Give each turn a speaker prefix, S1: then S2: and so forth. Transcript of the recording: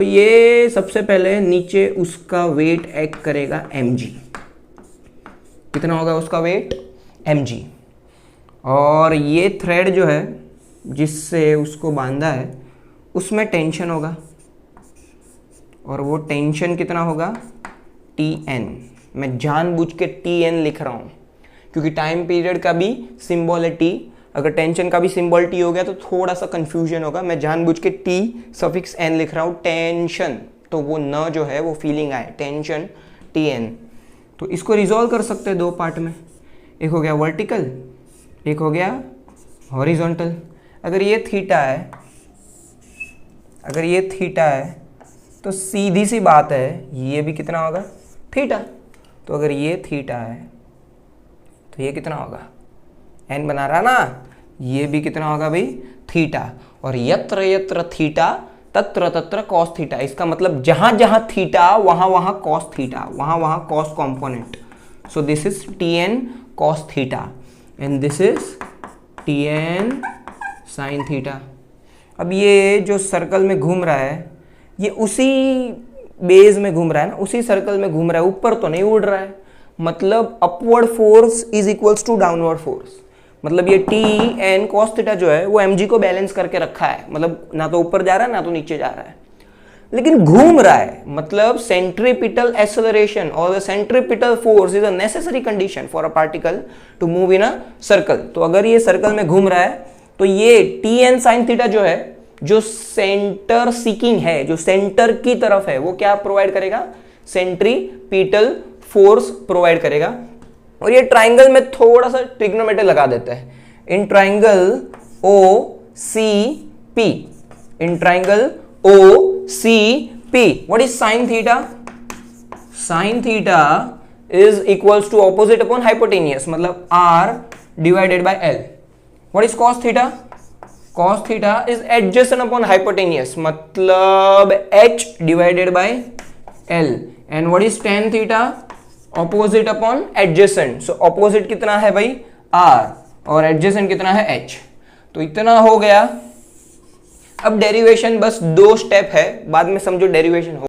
S1: तो ये सबसे पहले नीचे उसका वेट एक्ट करेगा mg। कितना होगा उसका वेट? mg। और ये थ्रेड जो है जिससे उसको बांधा है उसमें टेंशन होगा, और वो टेंशन कितना होगा? Tn। मैं जानबूझ के Tn लिख रहा हूँ क्योंकि टाइम पीरियड का भी सिंबल है T। अगर टेंशन का भी सिंबल T हो गया तो थोड़ा सा कंफ्यूजन होगा। मैं जानबूझ के T सफिक्स n लिख रहा हूँ, टेंशन, तो वो न जो है वो फीलिंग आए, टेंशन Tn। तो इसको रिजॉल्व कर सकते हैं दो पार्ट में, एक हो गया वर्टिकल, एक हो गया हॉरिजॉन्टल। अगर ये थीटा है तो सीधी सी बात है ये भी कितना होगा? थीटा। तो अगर ये थीटा है तो ये कितना होगा? n बना रहा ना, ये भी कितना होगा भाई? थीटा। और यत्र यत्र थीटा तत्र तत्र कॉस थीटा। इसका मतलब जहां जहां थीटा वहां वहां कॉस थीटा, वहां वहां cos component. So this is Tn cos theta and this is Tn sine theta. अब ये जो सर्कल में घूम रहा है ये उसी बेस में घूम रहा है ना, उसी सर्कल में घूम रहा है, ऊपर तो नहीं उड़ रहा है। मतलब upward force is equals to downward force. मतलब ये Tn cos थीटा जो है वो mg को बैलेंस करके रखा है, मतलब ना तो ऊपर जा रहा है ना तो नीचे जा रहा है, लेकिन घूम रहा है। मतलब सेंट्रीपिटल एक्सेलरेशन और the centripetal force is a necessary condition for a particle to move in a circle. तो अगर ये सर्कल में घूम रहा है तो ये Tn sin थीटा जो है, जो सेंटर सीकिंग है, जो सेंटर की तरफ है, वो क्या प्रोवाइड करेगा? सेंट्रीपिटल फोर्स प्रोवाइड करेगा। और ये ट्राइंगल में थोड़ा सा ट्रिग्नोमेट्री लगा देते हैं। In triangle OCP, in triangle OCP what is sine theta? Sine theta is equals to opposite upon hypotenuse, मतलब R divided by L। What is cos theta? cos theta is adjacent upon hypotenuse, मतलब H divided by L। And what is tan theta? Opposite upon adjacent. So opposite कितना है भाई? R, और adjacent कितना है? H। तो इतना हो गया। अब डेरिवेशन बस 2 स्टेप है, बाद में समझो डेरिवेशन हो